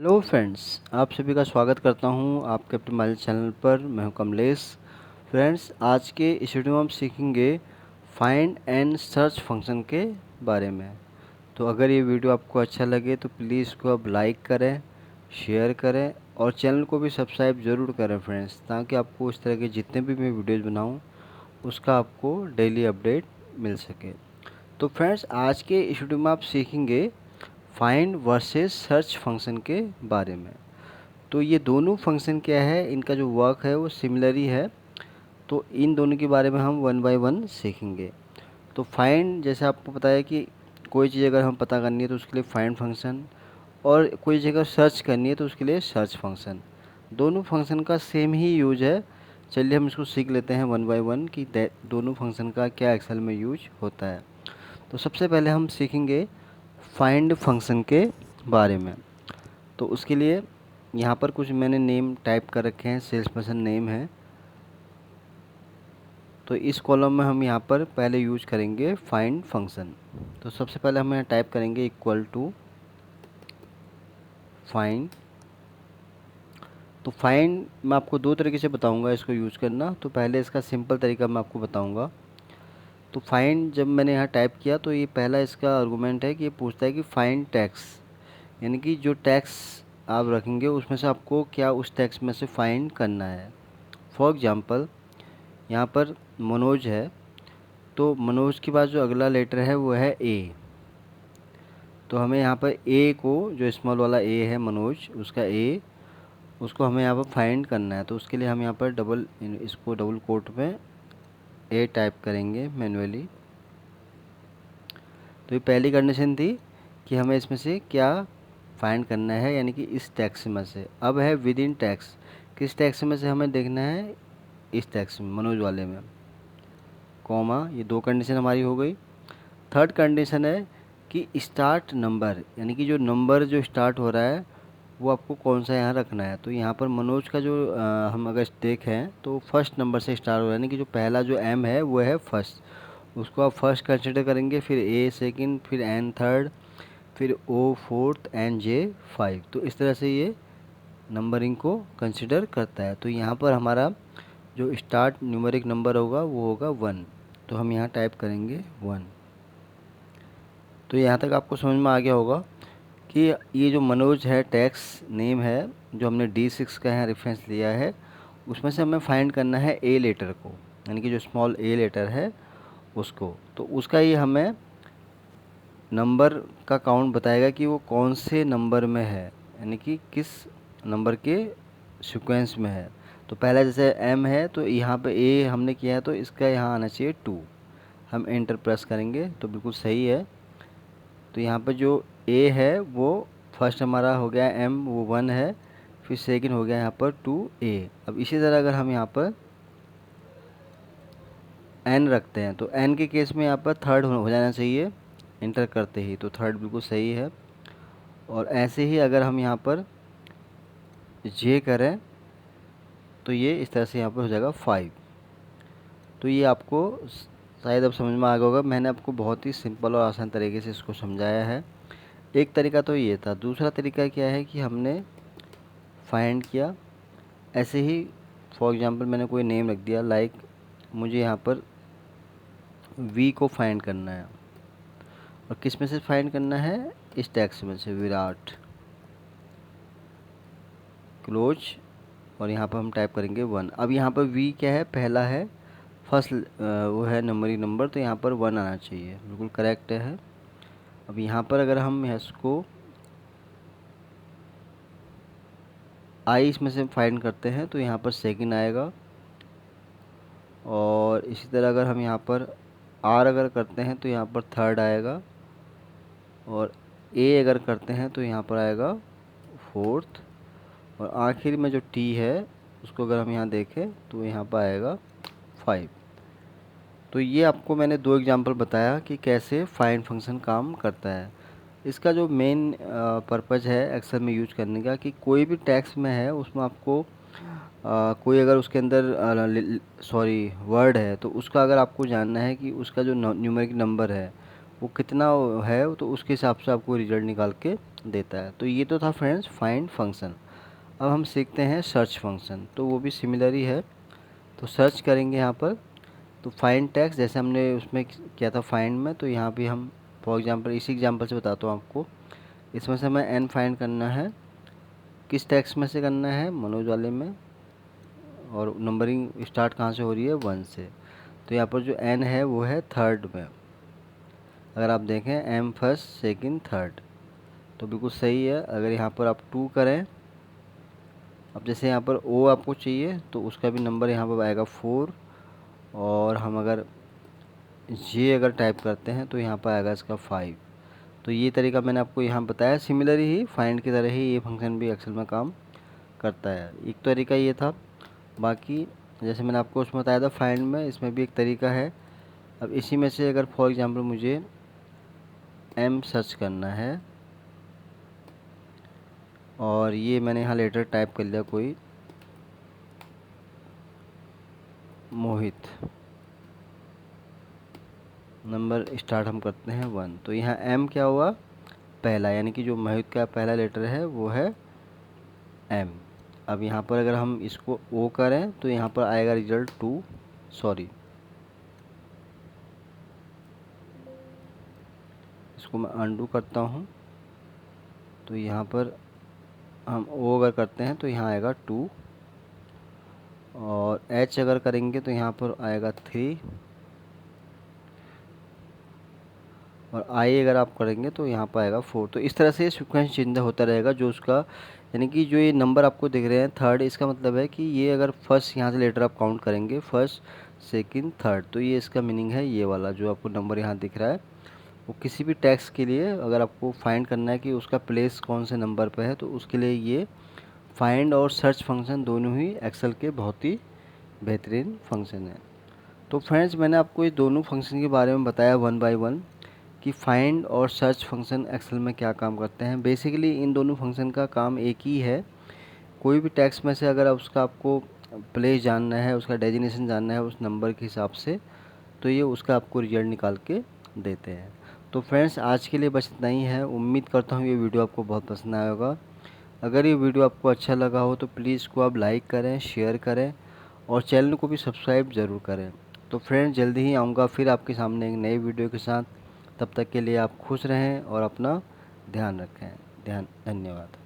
Hello friends, आप सभी का स्वागत करता हूं आपके अपने मोबाइल चैनल पर। मैं हूं कमलेश। फ्रेंड्स, आज के इस वीडियो में हम सीखेंगे फाइंड एंड सर्च फंक्शन के बारे में। तो अगर ये वीडियो आपको अच्छा लगे तो प्लीज़ इसको आप लाइक करें, शेयर करें और चैनल को भी सब्सक्राइब ज़रूर करें फ्रेंड्स, ताकि आपको इस तरह के जितने भी मैं वीडियोज़ बनाऊँ उसका आपको डेली अपडेट मिल सके। तो फ्रेंड्स, आज के इस वीडियो में आप सीखेंगे फाइंड वर्सेस सर्च फंक्शन के बारे में। तो ये दोनों फंक्शन क्या है, इनका जो वर्क है वो सिमिलर ही है। तो इन दोनों के बारे में हम वन बाय वन सीखेंगे। तो फाइंड, जैसे आपको पता है कि कोई चीज़ अगर हम पता करनी है तो उसके लिए फाइंड फंक्शन, और कोई जगह सर्च करनी है तो उसके लिए सर्च फंक्शन। दोनों फंक्शन का सेम ही यूज है। चलिए हम इसको सीख लेते हैं वन बाय वन कि दोनों फंक्शन का क्या एक्सेल में यूज होता है। तो सबसे पहले हम सीखेंगे फाइंड फंक्शन के बारे में। तो उसके लिए यहाँ पर कुछ मैंने नेम टाइप कर रखे हैं, सेल्स पर्सन नेम है। तो इस कॉलम में हम यहाँ पर पहले यूज करेंगे फाइंड फंक्शन। तो सबसे पहले हम यहाँ टाइप करेंगे इक्वल टू फाइंड। तो फाइंड मैं आपको दो तरीके से बताऊंगा इसको यूज करना। तो पहले इसका सिंपल तरीका मैं आपको बताऊंगा। तो फाइंड जब मैंने यहाँ टाइप किया तो ये पहला इसका आर्गूमेंट है कि ये पूछता है कि फाइंड टैक्स, यानी कि जो टैक्स आप रखेंगे उसमें से आपको क्या उस टैक्स में से फाइंड करना है। फॉर एग्जांपल, यहाँ पर मनोज है, तो मनोज के बाद जो अगला लेटर है वो है ए। तो हमें यहाँ पर ए को, जो स्मॉल वाला ए है मनोज, उसका ए, उसको हमें यहाँ पर फाइंड करना है। तो उसके लिए हम यहाँ पर इसको डबल कोट में ए टाइप करेंगे मैन्युअली। तो ये पहली कंडीशन थी कि हमें इसमें से क्या फाइंड करना है, यानी कि इस टैक्स में से। अब है विद इन टैक्स, किस टैक्स में से हमें देखना है, इस टैक्स में, मनोज वाले में, कॉमा। ये दो कंडीशन हमारी हो गई। थर्ड कंडीशन है कि स्टार्ट नंबर, यानी कि जो नंबर जो स्टार्ट हो रहा है वो आपको कौन सा यहाँ रखना है। तो यहाँ पर मनोज का जो हम अगर देखें तो फर्स्ट नंबर से स्टार्ट हो रहा है, यानी कि जो पहला जो एम है वो है फर्स्ट, उसको आप फर्स्ट कंसिडर करेंगे, फिर ए सेकंड, फिर एन थर्ड, फिर ओ फोर्थ एंड जे फाइव। तो इस तरह से ये नंबरिंग को कंसिडर करता है। तो यहाँ पर हमारा जो स्टार्ट न्यूमेरिक नंबर होगा वो होगा 1। तो हम यहाँ टाइप करेंगे 1। तो यहाँ तक आपको समझ में आ गया होगा कि ये जो मनोज है टैक्स नेम है, जो हमने D6 का यहाँ रेफरेंस लिया है, उसमें से हमें फाइंड करना है ए लेटर को, यानी कि जो स्मॉल ए लेटर है उसको। तो उसका ये हमें नंबर का काउंट बताएगा कि वो कौन से नंबर में है, यानी कि किस नंबर के सीक्वेंस में है। तो पहला जैसे एम है तो यहाँ पे ए हमने किया है, तो इसका यहाँ आना चाहिए 2। हम एंटर प्रेस करेंगे तो बिल्कुल सही है। तो यहाँ पर जो ए है वो फर्स्ट हमारा हो गया एम, वो 1 है, फिर सेकंड हो गया यहाँ पर 2A। अब इसी तरह अगर हम यहाँ पर एन रखते हैं तो एन के केस में यहाँ पर थर्ड हो जाना चाहिए इंटर करते ही, तो थर्ड बिल्कुल सही है। और ऐसे ही अगर हम यहाँ पर जे करें तो ये इस तरह से यहाँ पर हो जाएगा 5। तो ये आपको शायद अब समझ में आ गया होगा, मैंने आपको बहुत ही सिंपल और आसान तरीके से इसको समझाया है। एक तरीका तो ये था। दूसरा तरीका क्या है कि हमने फाइंड किया ऐसे ही, फॉर एग्जांपल मैंने कोई नेम रख दिया, लाइक मुझे यहाँ पर वी को फाइंड करना है, और किस में से फाइंड करना है, इस टैक्स में से, विराट, क्लोज, और यहाँ पर हम टाइप करेंगे 1। अब यहाँ पर वी क्या है, पहला है, फर्स्ट वो है नंबरिंग नंबर, तो यहाँ पर 1 आना चाहिए, बिल्कुल करेक्ट है। अब यहाँ पर अगर हम इसको आई इसमें से फाइंड करते हैं तो यहाँ पर सेकंड आएगा। और इसी तरह अगर हम यहाँ पर आर अगर करते हैं तो यहाँ पर थर्ड आएगा, और ए अगर करते हैं तो यहाँ पर आएगा फोर्थ, और आखिर में जो टी है उसको अगर हम यहाँ देखें तो यहाँ पर आएगा 5। तो ये आपको मैंने दो एग्जांपल बताया कि कैसे फाइंड फंक्शन काम करता है। इसका जो मेन पर्पज़ है एक्सेल में यूज करने का, कि कोई भी टैक्स में है उसमें आपको कोई अगर उसके अंदर वर्ड है तो उसका अगर आपको जानना है कि उसका जो न्यूमेरिक नंबर है वो कितना है तो उसके हिसाब से आपको रिजल्ट निकाल के देता है। तो ये तो था फ्रेंड्स फाइंड फंक्शन। अब हम सीखते हैं सर्च फंक्शन, तो वो भी सिमिलर ही है। तो सर्च करेंगे यहाँ पर, तो फाइंड टैक्स जैसे हमने उसमें किया था फाइंड में, तो यहाँ भी हम फॉर एग्जांपल इसी एग्जांपल से बताता हूँ आपको। इसमें से हमें एन फाइंड करना है, किस टैक्स में से करना है, मनोज वाले में, और नंबरिंग स्टार्ट कहाँ से हो रही है, 1 से। तो यहाँ पर जो एन है वो है थर्ड में। अगर आप देखें एम फर्स्ट सेकंड थर्ड, तो बिल्कुल सही है। अगर यहाँ पर आप 2 करें, अब जैसे यहाँ पर ओ आपको चाहिए तो उसका भी नंबर यहाँ पर आएगा 4, और हम अगर जे अगर टाइप करते हैं तो यहाँ पर आएगा इसका 5। तो ये तरीका मैंने आपको यहाँ बताया, सिमिलर ही फाइंड की तरह ही ये फंक्शन भी एक्सेल में काम करता है। एक तरीका ये था, बाकी जैसे मैंने आपको उसमें बताया था फाइंड में, इसमें भी एक तरीका है। अब इसी में से अगर फॉर एग्जांपल मुझे एम सर्च करना है, और ये मैंने यहाँ लेटर टाइप कर लिया कोई मोहित, नंबर स्टार्ट हम करते हैं 1। तो यहाँ एम क्या हुआ, पहला, यानी कि जो मोहित का पहला लेटर है वो है एम। अब यहाँ पर अगर हम इसको ओ करें तो यहाँ पर आएगा रिजल्ट 2, सॉरी इसको मैं अनडू करता हूँ। तो यहाँ पर हम ओ अगर करते हैं तो यहाँ आएगा 2, और एच अगर करेंगे तो यहाँ पर आएगा 3, और आई अगर आप करेंगे तो यहाँ पर आएगा 4। तो इस तरह से सीक्वेंस चेंज होता रहेगा जो उसका, यानी कि जो ये नंबर आपको दिख रहे हैं थर्ड, इसका मतलब है कि ये अगर फर्स्ट यहाँ से लेटर आप काउंट करेंगे फर्स्ट सेकंड थर्ड, तो ये इसका मीनिंग है ये वाला जो आपको नंबर यहाँ दिख रहा है। वो किसी भी टैक्स के लिए अगर आपको फाइंड करना है कि उसका प्लेस कौन से नंबर पर है, तो उसके लिए ये फाइंड और सर्च फंक्शन दोनों ही एक्सेल के बहुत ही बेहतरीन फंक्शन है। तो फ्रेंड्स मैंने आपको ये दोनों फंक्शन के बारे में बताया 1 बाय 1 कि फाइंड और सर्च फंक्शन एक्सेल में क्या काम करते हैं। बेसिकली इन दोनों फंक्शन का काम एक ही है। कोई भी टेक्स्ट में से अगर उसका आपको प्लेस जानना है, उसका डेजिनेशन जानना है उस नंबर के हिसाब से, तो ये उसका आपको रिजल्ट निकाल के देते हैं। तो फ्रेंड्स आज के लिए बस इतना ही है। उम्मीद करता हूँ ये वीडियो आपको बहुत पसंद आया होगा। अगर ये वीडियो आपको अच्छा लगा हो तो प्लीज़ इसको आप लाइक करें, शेयर करें, और चैनल को भी सब्सक्राइब ज़रूर करें। तो फ्रेंड्स जल्दी ही आऊँगा फिर आपके सामने एक नई वीडियो के साथ। तब तक के लिए आप खुश रहें और अपना ध्यान रखें। धन्यवाद।